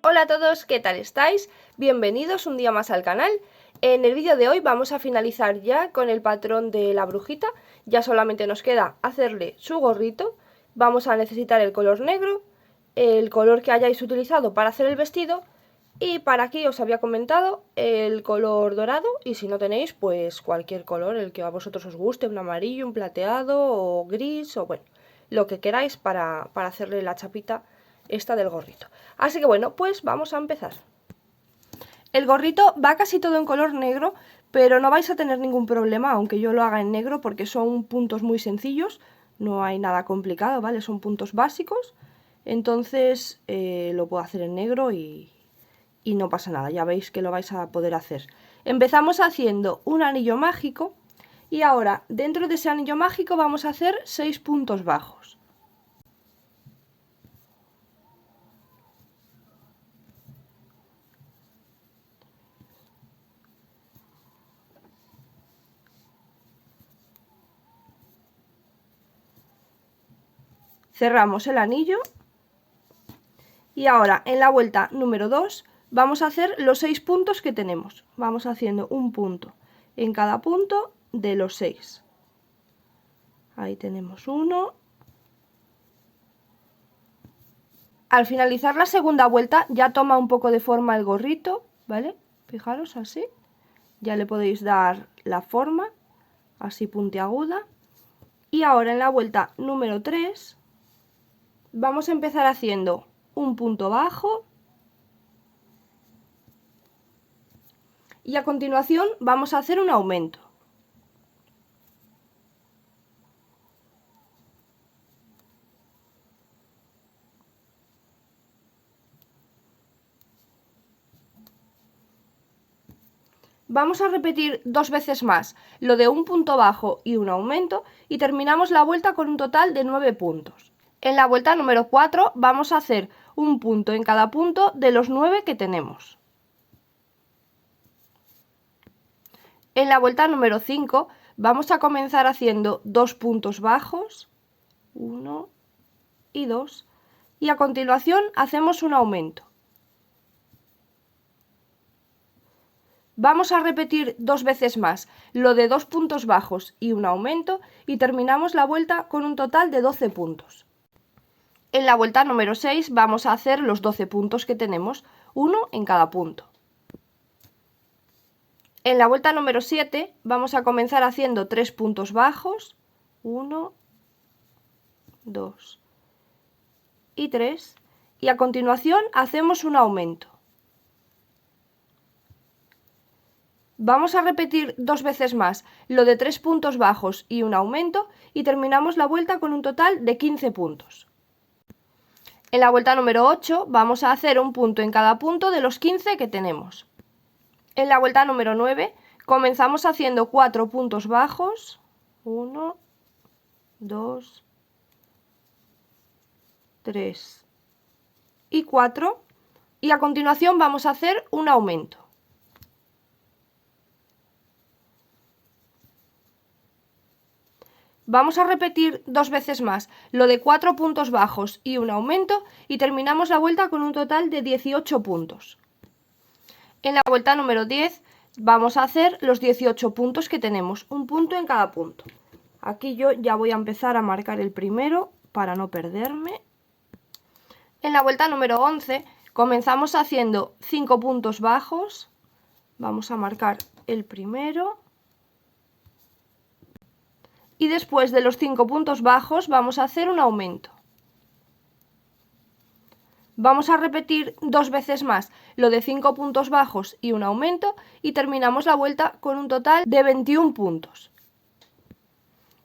Hola a todos, ¿qué tal estáis? Bienvenidos un día más al canal. En el vídeo de hoy vamos a finalizar ya con el patrón de la brujita. Ya solamente nos queda hacerle su gorrito. Vamos a necesitar el color negro, el color que hayáis utilizado para hacer el vestido, y para aquí os había comentado el color dorado, y si no tenéis pues cualquier color, el que a vosotros os guste, un amarillo, un plateado o gris o bueno, lo que queráis para hacerle la chapita esta del gorrito. Así que bueno, pues vamos a empezar. El gorrito va casi todo en color negro, pero no vais a tener ningún problema aunque yo lo haga en negro, porque son puntos muy sencillos, no hay nada complicado, ¿vale? Son puntos básicos, entonces lo puedo hacer en negro y no pasa nada, ya veis que lo vais a poder hacer. Empezamos haciendo un anillo mágico y ahora dentro de ese anillo mágico vamos a hacer 6 puntos bajos. Cerramos el anillo y ahora en la vuelta número 2 vamos a hacer los 6 puntos que tenemos. Vamos haciendo un punto en cada punto de los 6. Ahí tenemos uno. Al finalizar la segunda vuelta ya toma un poco de forma el gorrito, ¿vale? Fijaros así. Ya le podéis dar la forma, así puntiaguda. Y ahora en la vuelta número 3 vamos a empezar haciendo un punto bajo y a continuación vamos a hacer un aumento. Vamos a repetir 2 veces más lo de un punto bajo y un aumento y terminamos la vuelta con un total de 9 puntos. En la vuelta número 4 vamos a hacer un punto en cada punto de los 9 que tenemos. En la vuelta número 5 vamos a comenzar haciendo 2 puntos bajos, 1 y 2, y a continuación hacemos un aumento. Vamos a repetir 2 veces más lo de 2 puntos bajos y un aumento y terminamos la vuelta con un total de 12 puntos. En la vuelta número 6 vamos a hacer los 12 puntos que tenemos, uno en cada punto. En la vuelta número 7 vamos a comenzar haciendo 3 puntos bajos, 1, 2 y 3, y a continuación hacemos un aumento. Vamos a repetir 2 veces más lo de 3 puntos bajos y un aumento y terminamos la vuelta con un total de 15 puntos. En la vuelta número 8 vamos a hacer un punto en cada punto de los 15 que tenemos. En la vuelta número 9 comenzamos haciendo 4 puntos bajos, 1, 2, 3 y 4, y a continuación vamos a hacer un aumento. Vamos a repetir 2 veces más lo de 4 puntos bajos y un aumento y terminamos la vuelta con un total de 18 puntos. En la vuelta número 10 vamos a hacer los 18 puntos que tenemos, un punto en cada punto. Aquí yo ya voy a empezar a marcar el primero para no perderme. En la vuelta número 11 comenzamos haciendo 5 puntos bajos. Vamos a marcar el primero. Y después de los 5 puntos bajos vamos a hacer un aumento. Vamos a repetir 2 veces más lo de 5 puntos bajos y un aumento y terminamos la vuelta con un total de 21 puntos.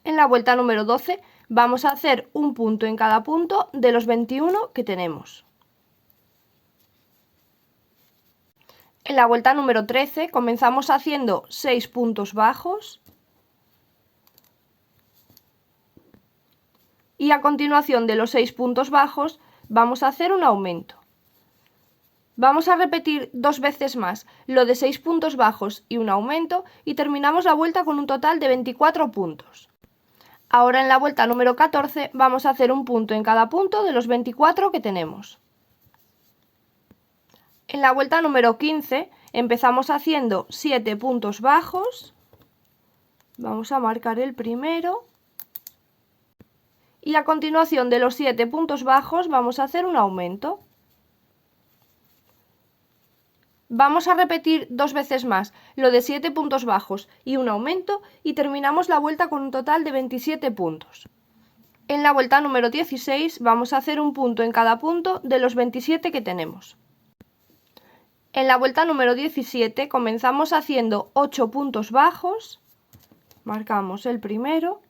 En la vuelta número 12 vamos a hacer un punto en cada punto de los 21 que tenemos. En la vuelta número 13 comenzamos haciendo 6 puntos bajos. Y a continuación de los 6 puntos bajos vamos a hacer un aumento. Vamos a repetir 2 veces más lo de 6 puntos bajos y un aumento y terminamos la vuelta con un total de 24 puntos. Ahora en la vuelta número 14 vamos a hacer un punto en cada punto de los 24 que tenemos. En la vuelta número 15 empezamos haciendo 7 puntos bajos. Vamos a marcar el primero. Y a continuación de los 7 puntos bajos vamos a hacer un aumento. Vamos a repetir 2 veces más lo de 7 puntos bajos y un aumento y terminamos la vuelta con un total de 27 puntos. En la vuelta número 16 vamos a hacer un punto en cada punto de los 27 que tenemos. En la vuelta número 17 comenzamos haciendo 8 puntos bajos, marcamos el primero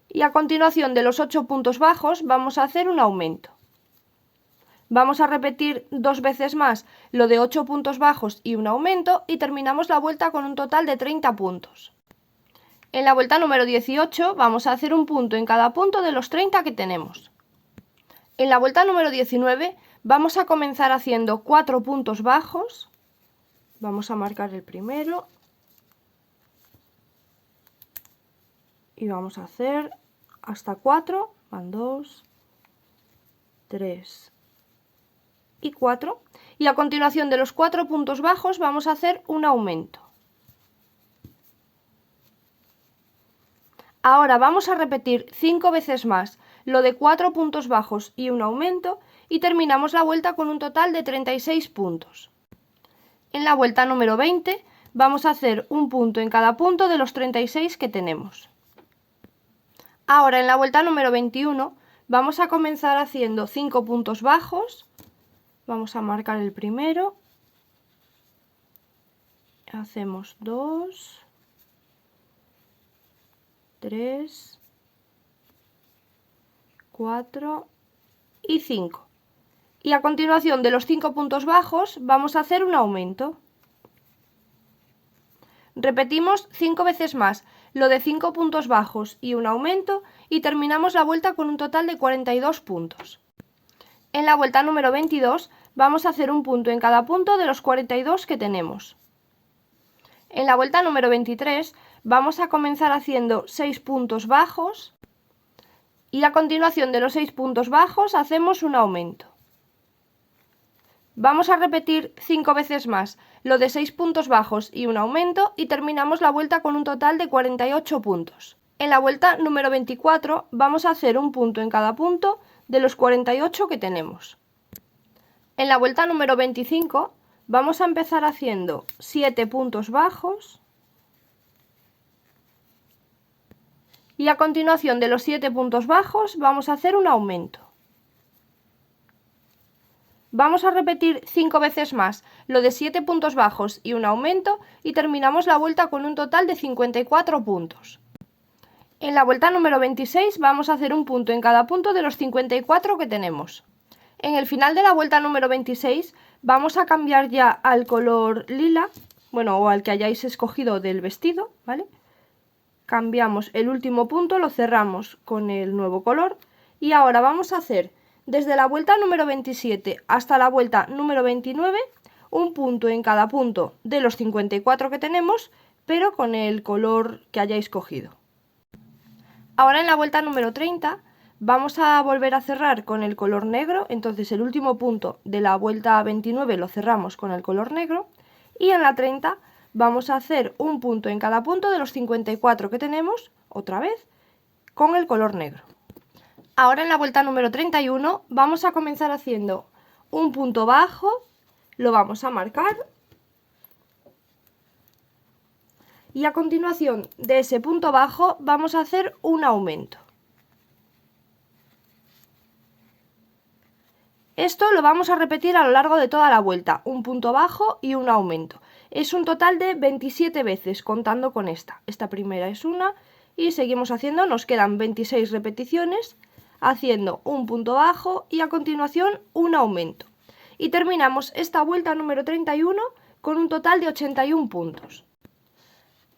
y a continuación de los 8 puntos bajos vamos a hacer un aumento. Vamos a repetir 2 veces más lo de 8 puntos bajos y un aumento y terminamos la vuelta con un total de 30 puntos. En la vuelta número 18 vamos a hacer un punto en cada punto de los 30 que tenemos. En la vuelta número 19 vamos a comenzar haciendo 4 puntos bajos. Vamos a marcar el primero. Y vamos a hacer hasta 4. Van 2, 3 y 4. Y a continuación de los 4 puntos bajos vamos a hacer un aumento. Ahora vamos a repetir 5 veces más lo de 4 puntos bajos y un aumento y terminamos la vuelta con un total de 36 puntos. En la vuelta número 20 vamos a hacer un punto en cada punto de los 36 que tenemos. Ahora en la vuelta número 21 vamos a comenzar haciendo 5 puntos bajos. Vamos a marcar el primero. Hacemos 2, 3, 4 y 5. Y a continuación de los 5 puntos bajos vamos a hacer un aumento. Repetimos 5 veces más lo de 5 puntos bajos y un aumento y terminamos la vuelta con un total de 42 puntos. En la vuelta número 22 vamos a hacer un punto en cada punto de los 42 que tenemos. En la vuelta número 23 vamos a comenzar haciendo 6 puntos bajos y a continuación de los 6 puntos bajos hacemos un aumento. Vamos a repetir 5 veces más lo de 6 puntos bajos y un aumento y terminamos la vuelta con un total de 48 puntos. En la vuelta número 24 vamos a hacer un punto en cada punto de los 48 que tenemos. En la vuelta número 25 vamos a empezar haciendo 7 puntos bajos y a continuación de los 7 puntos bajos vamos a hacer un aumento. Vamos a repetir 5 veces más lo de 7 puntos bajos y un aumento y terminamos la vuelta con un total de 54 puntos. En la vuelta número 26 vamos a hacer un punto en cada punto de los 54 que tenemos. En el final de la vuelta número 26 vamos a cambiar ya al color lila, bueno, o al que hayáis escogido del vestido, ¿vale? Cambiamos el último punto, lo cerramos con el nuevo color y ahora vamos a hacer desde la vuelta número 27 hasta la vuelta número 29, un punto en cada punto de los 54 que tenemos, pero con el color que hayáis cogido. Ahora en la vuelta número 30 vamos a volver a cerrar con el color negro, entonces el último punto de la vuelta 29 lo cerramos con el color negro y en la 30 vamos a hacer un punto en cada punto de los 54 que tenemos, otra vez, con el color negro. Ahora en la vuelta número 31 vamos a comenzar haciendo un punto bajo, lo vamos a marcar y a continuación de ese punto bajo vamos a hacer un aumento. Esto lo vamos a repetir a lo largo de toda la vuelta, un punto bajo y un aumento. Es un total de 27 veces contando con esta. Esta primera es una y seguimos haciendo, nos quedan 26 repeticiones haciendo un punto bajo y a continuación un aumento. Y terminamos esta vuelta número 31 con un total de 81 puntos.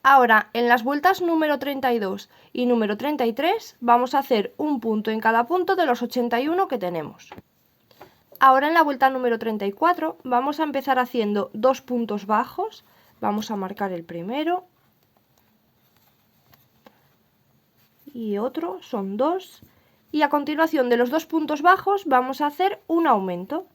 Ahora, en las vueltas número 32 y número 33 vamos a hacer un punto en cada punto de los 81 que tenemos. Ahora en la vuelta número 34 vamos a empezar haciendo 2 puntos bajos. Vamos a marcar el primero y otro, son 2. Y a continuación de los 2 puntos bajos vamos a hacer un aumento.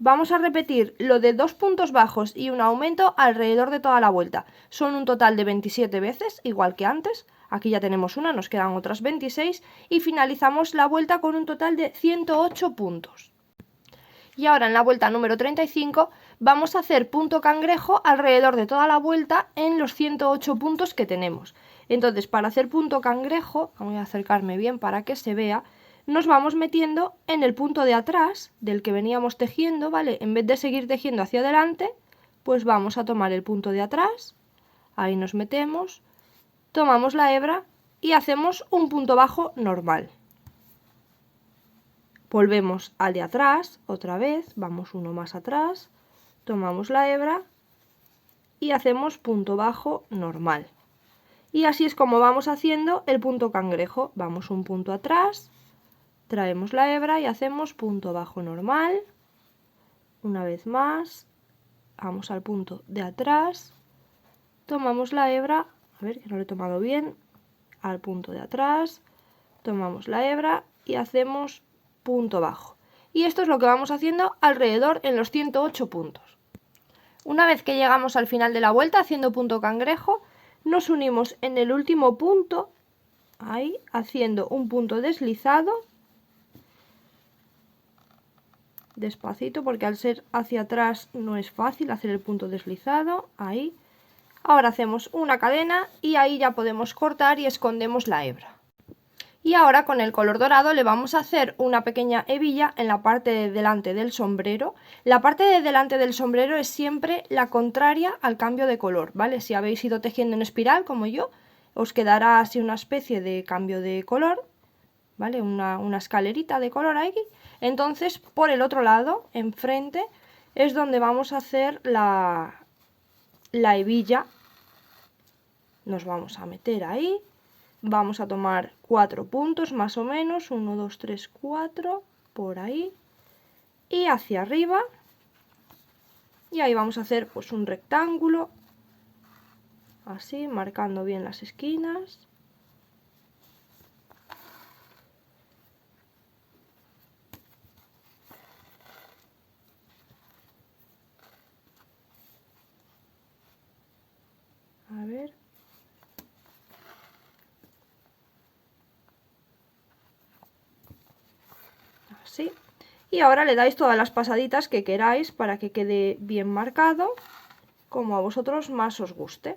Vamos a repetir lo de 2 puntos bajos y un aumento alrededor de toda la vuelta. Son un total de 27 veces, igual que antes. Aquí ya tenemos una, nos quedan otras 26 y finalizamos la vuelta con un total de 108 puntos. Y ahora en la vuelta número 35 vamos a hacer punto cangrejo alrededor de toda la vuelta en los 108 puntos que tenemos. Entonces, para hacer punto cangrejo, voy a acercarme bien para que se vea, nos vamos metiendo en el punto de atrás del que veníamos tejiendo, ¿vale? En vez de seguir tejiendo hacia adelante, pues vamos a tomar el punto de atrás, ahí nos metemos, tomamos la hebra y hacemos un punto bajo normal. Volvemos al de atrás, otra vez, vamos uno más atrás, tomamos la hebra y hacemos punto bajo normal. Y así es como vamos haciendo el punto cangrejo. Vamos un punto atrás, traemos la hebra y hacemos punto bajo normal. Una vez más, vamos al punto de atrás, tomamos la hebra, a ver que no lo he tomado bien, al punto de atrás, tomamos la hebra y hacemos punto bajo. Y esto es lo que vamos haciendo alrededor en los 108 puntos. Una vez que llegamos al final de la vuelta haciendo punto cangrejo, nos unimos en el último punto, ahí, haciendo un punto deslizado, despacito porque al ser hacia atrás no es fácil hacer el punto deslizado, ahí. Ahora hacemos una cadena y ahí ya podemos cortar y escondemos la hebra. Y ahora con el color dorado le vamos a hacer una pequeña hebilla en la parte de delante del sombrero. La parte de delante del sombrero es siempre la contraria al cambio de color, ¿vale? Si habéis ido tejiendo en espiral como yo, os quedará así una especie de cambio de color, ¿vale? Una escalerita de color aquí. Entonces por el otro lado, enfrente, es donde vamos a hacer la hebilla. Nos vamos a meter ahí. Vamos a tomar 4 puntos más o menos, 1, 2, 3, 4, por ahí, y hacia arriba, y ahí vamos a hacer pues un rectángulo, así, marcando bien las esquinas. A ver. Así. Y ahora le dais todas las pasaditas que queráis para que quede bien marcado, como a vosotros más os guste.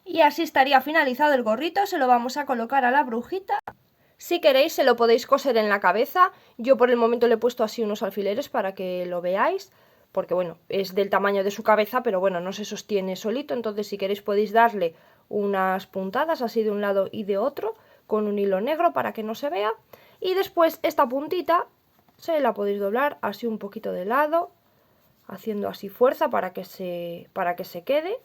Y así estaría finalizado el gorrito, se lo vamos a colocar a la brujita. Si queréis se lo podéis coser en la cabeza, yo por el momento le he puesto así unos alfileres para que lo veáis, porque bueno, es del tamaño de su cabeza, pero bueno, no se sostiene solito, entonces si queréis podéis darle unas puntadas así de un lado y de otro, con un hilo negro para que no se vea, y después esta puntita se la podéis doblar así un poquito de lado, haciendo así fuerza para que se quede,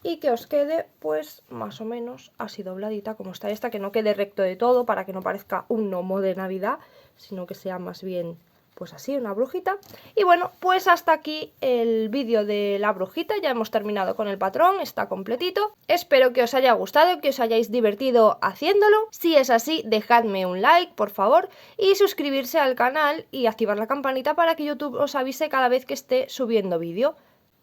y que os quede pues más o menos así dobladita como está esta, que no quede recto de todo para que no parezca un gnomo de Navidad, sino que sea más bien pues así, una brujita. Y bueno, pues hasta aquí el vídeo de la brujita, ya hemos terminado con el patrón, está completito. Espero que os haya gustado, que os hayáis divertido haciéndolo. Si es así, dejadme un like, por favor, y suscribirse al canal y activar la campanita para que YouTube os avise cada vez que esté subiendo vídeo.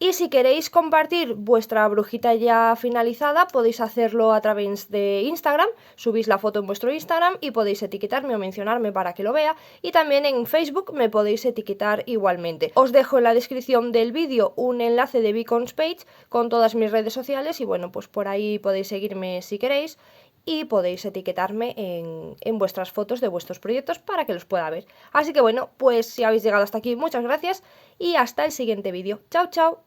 Y si queréis compartir vuestra brujita ya finalizada, podéis hacerlo a través de Instagram, subís la foto en vuestro Instagram y podéis etiquetarme o mencionarme para que lo vea, y también en Facebook me podéis etiquetar igualmente. Os dejo en la descripción del vídeo un enlace de Beacons Page con todas mis redes sociales y bueno, pues por ahí podéis seguirme si queréis y podéis etiquetarme en vuestras fotos de vuestros proyectos para que los pueda ver. Así que bueno, pues si habéis llegado hasta aquí, muchas gracias y hasta el siguiente vídeo. ¡Chao, chao!